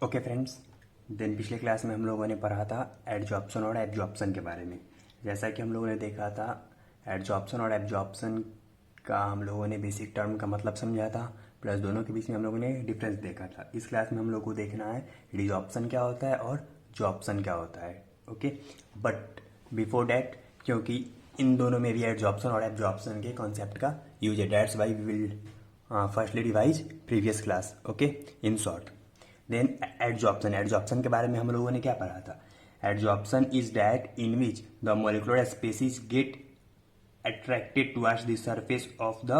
Okay friends, then पिछले class में हम लोगों ने पढ़ा था एडजॉर्प्शन और एब्जॉर्प्शन के बारे में। जैसा कि हम लोगों ने देखा था, एडजॉर्प्शन और एब्जॉर्प्शन का हम लोगों ने बेसिक टर्म का मतलब समझा था, प्लस दोनों के बीच में हम लोगों ने डिफरेंस देखा था। इस क्लास में हम लोग को देखना है डिजॉर्प्शन क्या होता है और जॉर्प्शन क्या होता है। ओके, बट बिफोर डैट, क्योंकि इन दोनों में भी एडजॉर्प्शन और एब्जॉर्प्शन के कॉन्सेप्ट का यूज है, that's why we will firstly revise previous class. Okay, in short, then adsorption. Adsorption के बारे में हम लोगों ने क्या पढ़ा था? Adsorption is that in which the molecular species get attracted towards the surface of the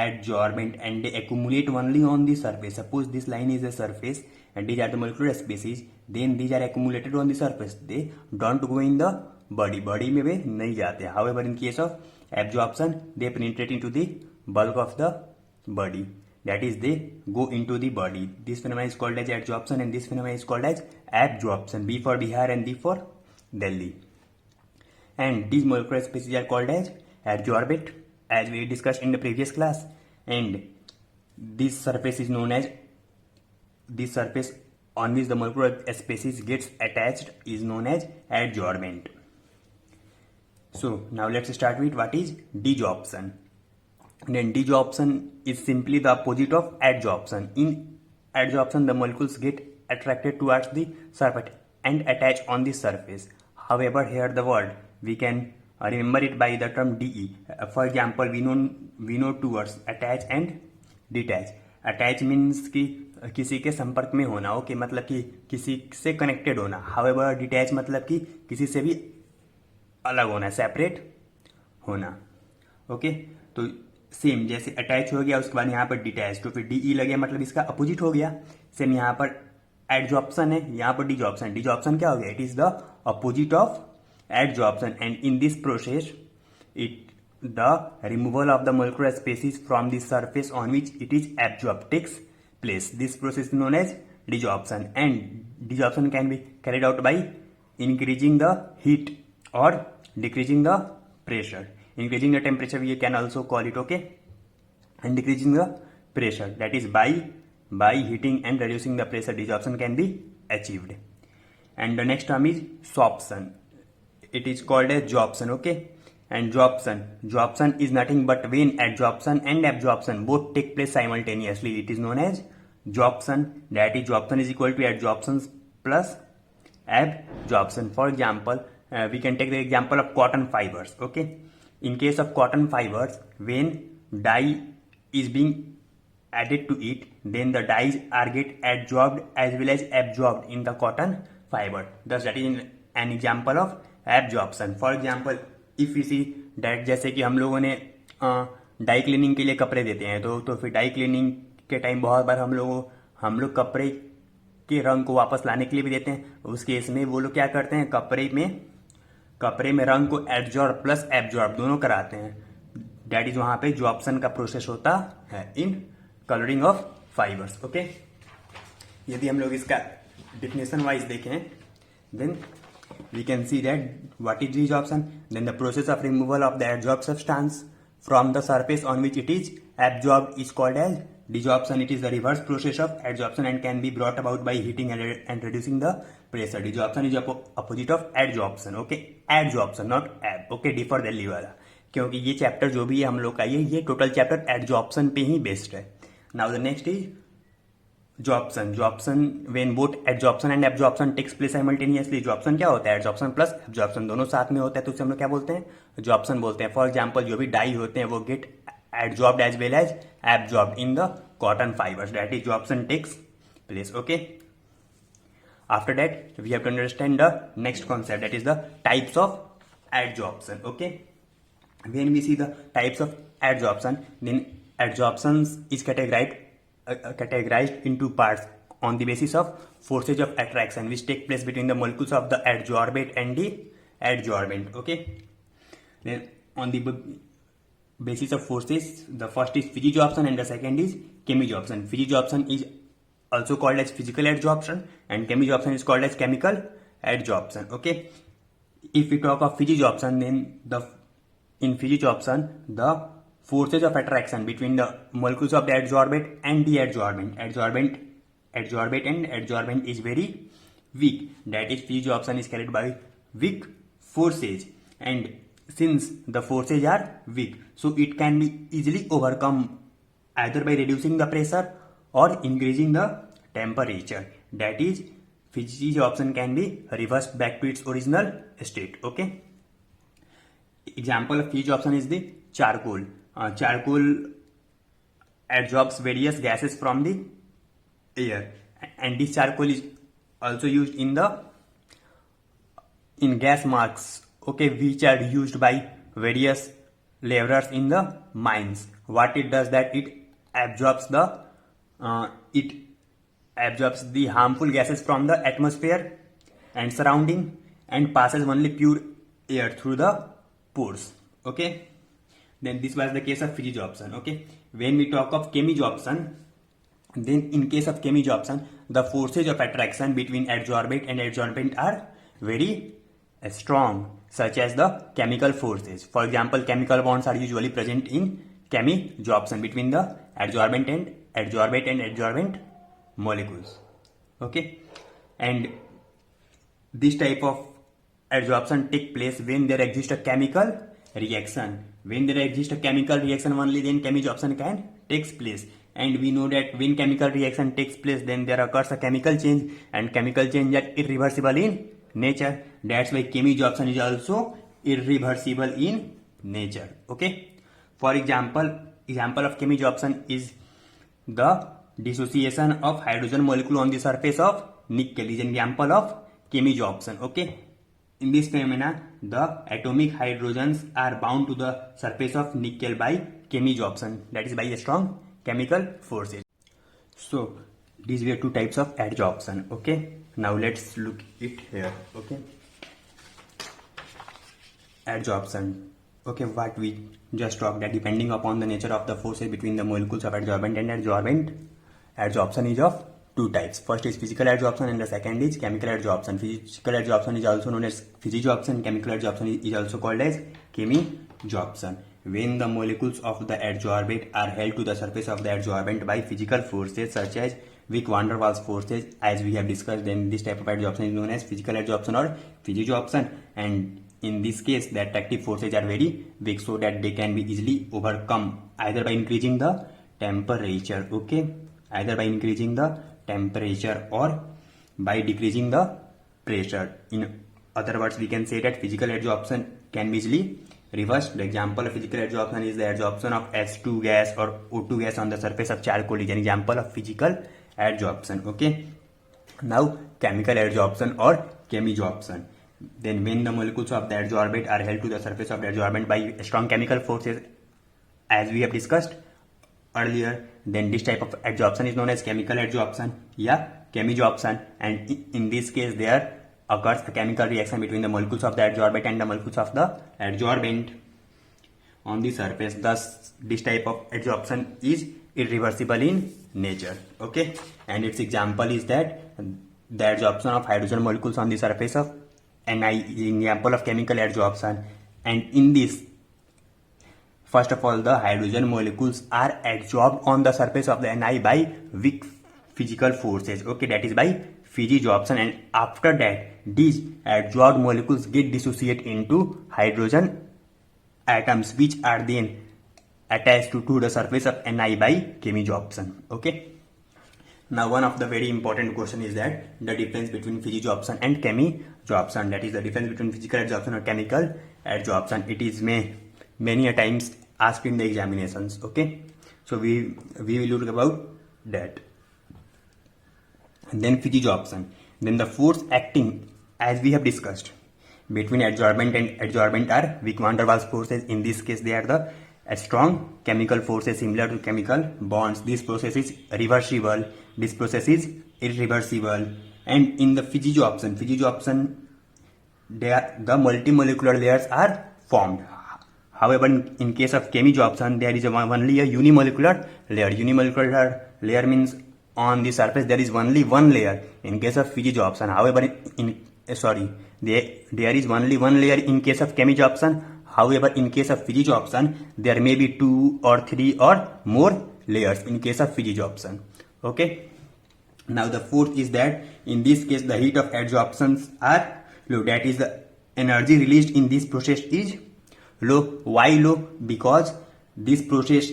adsorbent and they accumulate only on the surface. Suppose this line is a surface and these are the molecular species, then these are accumulated on the surface. They don't go in the body में वे नहीं जाते. However, in case of absorption, they penetrate into the bulk of the body. That is, they go into the body. This phenomenon is called as adsorption and this phenomenon is called as absorption. B for Bihar and D for Delhi. And these molecular species are called as adsorbate, as we discussed in the previous class. And this surface is known as, this surface on which the molecular species gets attached is known as adsorbent. So now let's start with what is desorption. Then desorption is simply the opposite of adsorption. In adsorption, the molecules get attracted towards the surface and attach on the surface. However, here the word we can remember it by the term DE. For example, we know two words, attach and detach. Attach means कि किसी के संपर्क में होना, okay, मतलब कि किसी से कनेक्टेड होना. However, detach मतलब कि किसी से भी अलग होना, सेपरेट होना. ओके, तो सेम जैसे अटैच हो गया, उसके बाद यहाँ पर डिटैच, तो फिर डीई लगे मतलब इसका अपोजिट हो गया. सेम यहाँ पर एडजॉर्प्शन है, यहाँ पर डिजॉर्प्शन. डिजॉर्प्शन क्या हो गया? It is the opposite of adsorption, and in this process the removal of the molecular species from the surface on which it is absorbed takes place. This process is known as desorption, and desorption can be carried out by increasing the heat or decreasing the pressure. Increasing the temperature we can also call it, okay, and decreasing the pressure, that is by heating and reducing the pressure, desorption can be achieved. And the next term is sorption. It is called as sorption, okay. And sorption is nothing but when adsorption and absorption both take place simultaneously, it is known as sorption. That is, sorption is equal to adsorption plus absorption. For example, we can take the example of cotton fibers, okay. In case of cotton fibers, when dye is being added to it, then the dyes are get adsorbed as well as absorbed in the cotton fiber. Thus that is an example of absorption. For example if you see that, जैसे कि हम लोगों ने die cleaning के लिए कपड़े देते हैं, तो फिर डाई क्लीनिंग के टाइम बहुत बार हम लोग कपड़े के रंग को वापस लाने के लिए भी देते हैं. उस केस में वो लोग क्या करते हैं, कपड़े में रंग को एडजॉर्ब प्लस एब्जॉर्ब दोनों कराते हैं. डैट इज वहां पे जॉर्प्शन का प्रोसेस होता है इन कलरिंग ऑफ फाइबर्स, ओके. यदि हम लोग इसका डिफिनेशन वाइज देखें, then we can see that what is desorption. Then the process of removal of the adsorbed substance from the surface on which it is absorbed is called as desorption. It is the reverse process of adsorption and can be brought about by heating and reducing the pressure. Desorption is opposite of adsorption, okay. Adsorption, not ab, okay. D for Delhi वाला, क्योंकि ये chapter जो भी है हम लोग का, ये टोटल चैप्टर एडजॉर्प्शन पे ही बेस्ड है. Now the next is sorption when both adsorption and absorption takes place simultaneously. Sorption क्या होता है? एडजॉर्प्शन प्लस एब्जॉर्प्शन दोनों साथ में होता है, तो उसे हम लोग क्या बोलते हैं? जॉर्प्शन बोलते हैं. फॉर एग्जांपल, जो भी डाई होते हैं वो get adsorbed as well as absorbed in the cotton fibres. That is sorption takes place, okay. After that we have to understand the next concept, that is the types of adsorption, okay. When we see the types of adsorption, then adsorption is categorized into parts on the basis of forces of attraction which take place between the molecules of the adsorbate and the adsorbent, okay. Then on the basis of forces, the first is physisorption and the second is chemisorption. Physisorption is also called as physical adsorption and chemisorption is called as chemical adsorption, okay. If we talk of physisorption, then in physisorption the forces of attraction between the molecules of the adsorbate and the adsorbent adsorbate and adsorbent is very weak. That is, physical absorption is carried by weak forces, and since the forces are weak, so it can be easily overcome either by reducing the pressure or increasing the temperature. That is, physical absorption can be reversed back to its original state. Okay. Example of physical absorption is the charcoal. Charcoal absorbs various gases from the air, and this charcoal is also used in gas marks, okay, which are used by various laborers in the mines. What it does, that it absorbs the harmful gases from the atmosphere and surrounding, and passes only pure air through the pores. Okay, then this was the case of physical absorption. Okay, when we talk of chemical absorption, then in case of chemical absorption, the forces of attraction between adsorbate and adsorbent are very strong, such as the chemical forces. For example, chemical bonds are usually present in chemical absorption between the adsorbent and adsorbent molecules. Okay, and this type of adsorption take place when there exists a chemical reaction. When there exists a chemical reaction, only then chemical absorption can takes place. And we know that when chemical reaction takes place, then there occurs a chemical change, and chemical change are irreversible in nature. That's why chemical absorption is also irreversible in nature. Okay. For example of chemical absorption is the dissociation of hydrogen molecule on the surface of nickel is an example of chemical absorption. Okay. In this phenomena, the atomic hydrogens are bound to the surface of nickel by chemical absorption, that is by a strong chemical forces. So these were two types of adsorption. Okay, now let's look it here. Okay, adsorption. Okay, what we just talked, that depending upon the nature of the forces between the molecules of adsorbent and adsorbent, adsorption is of two types. First is physical adsorption and the second is chemical adsorption. Physical adsorption is also known as physical absorption. Chemical adsorption is also called as chemisorption. When the molecules of the adsorbate are held to the surface of the adsorbent by physical forces such as weak van der Waals forces, as we have discussed, then this type of adsorption is known as physical adsorption or physicoabsorption. And in this case, the attractive forces are very weak, so that they can be easily overcome either by increasing the temperature. Okay, either by increasing the temperature or by decreasing the pressure. In other words, we can say that physical adsorption can be easily reversed. The example of physical adsorption is the adsorption of H2 gas or O2 gas on the surface of charcoal is an example of physical adsorption. Okay, now chemical adsorption or chemisorption. Then when the molecules of the adsorbate are held to the surface of the adsorbent by strong chemical forces, as we have discussed earlier, then this type of adsorption is known as chemical adsorption, chemisorption. And in this case, there occurs a chemical reaction between the molecules of the adsorbate and the molecules of the adsorbent on the surface. Thus, this type of adsorption is irreversible in nature. Okay, and its example is that the adsorption of hydrogen molecules on the surface of Ni is an example of chemical adsorption. And in this, first of all, the hydrogen molecules are adsorbed on the surface of the Ni by weak physical forces. Okay, that is by physicoabsorption, and after that, these adsorbed molecules get dissociated into hydrogen atoms, which are then attached to the surface of Ni by chemisorption. Okay. Now, one of the very important question is that the difference between physicoabsorption and chemisorption, that is the difference between physical adsorption or chemical adsorption. It is many a times asked in the examinations. Okay, so we will look about that. And then physicoabsorption. Then the force acting, as we have discussed, between adsorbent and adsorbent are weak van der Waals forces. In this case, they are the strong chemical forces similar to chemical bonds. This process is reversible. This process is irreversible. And in the physicoabsorption, the multimolecular layers are formed. However, in case of chemisorption, there is only a unimolecular layer. Unimolecular layer means on the surface there is only one layer. In case of physicoabsorption, however, there is only one layer in case of chemisorption. However, in case of physicoabsorption, there may be 2 or 3 or more layers in case of physicoabsorption. Okay. Now the fourth is that in this case the heat of adsorptions are low, that is the energy released in this process is low. Why low? Because this process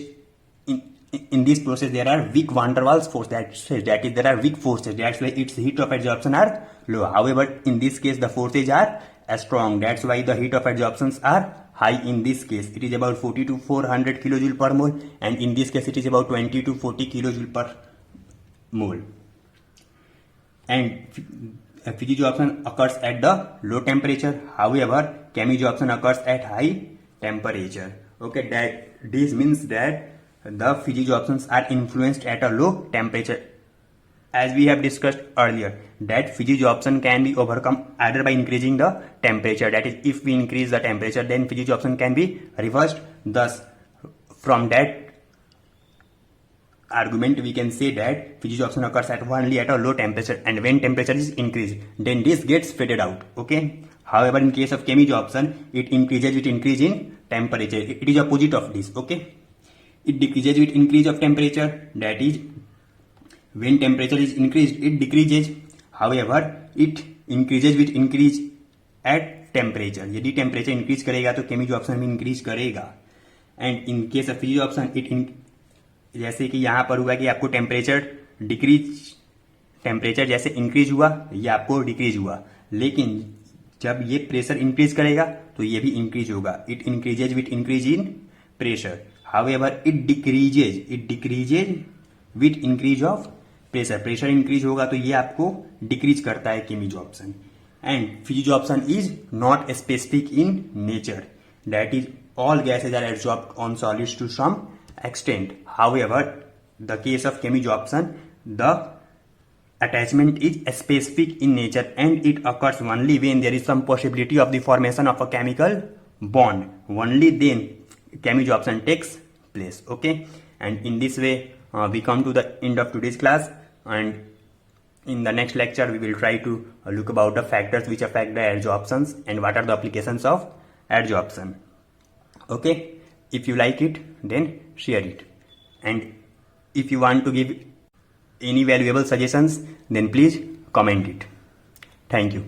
in this process there are weak van der Waals force, that is there are weak forces, that's why its heat of adsorption are low. However, in this case the forces are strong, that's why the heat of adsorptions are high. In this case it is about 40 to 400 kilojoule per mole, and in this case it is about 20 to 40 kilojoule per mole. And physisorption occurs at the low temperature, however chemisorption occurs at high temperature. Okay, that this means that the physisorptions are influenced at a low temperature. As we have discussed earlier, that physisorption can be overcome either by increasing the temperature, that is if we increase the temperature then physisorption can be reversed. Thus from that argument we can say that physisorption occurs only at a low temperature, and when temperature is increased then this gets faded out. Okay, however in case of chemisorption it increases with increase in temperature, it is opposite of this. Okay, it decreases with increase of temperature, that is when temperature is increased it decreases, however it increases with increase at temperature. यदि temperature increase करेगा तो chemisorption भी increase करेगा. And in case of physisorption it जैसे कि यहाँ पर हुआ कि आपको टेम्परेचर जैसे इंक्रीज हुआ ये आपको डिक्रीज हुआ, लेकिन जब ये प्रेशर इंक्रीज करेगा तो ये भी इंक्रीज होगा. It increases with increase in pressure, however it decreases with increase of pressure. Pressure increase होगा तो ये आपको डिक्रीज करता है chemisorption. And physisorption is not specific in nature, that is all gases are absorbed on solids to some extent. However, the case of chemisorption, the attachment is specific in nature and it occurs only when there is some possibility of the formation of a chemical bond. Only then chemisorption takes place. Okay, and in this way we come to the end of today's class, and in the next lecture we will try to look about the factors which affect the adsorptions and what are the applications of adsorption. Okay, if you like it then share it, and if you want to give any valuable suggestions then please comment it. Thank you.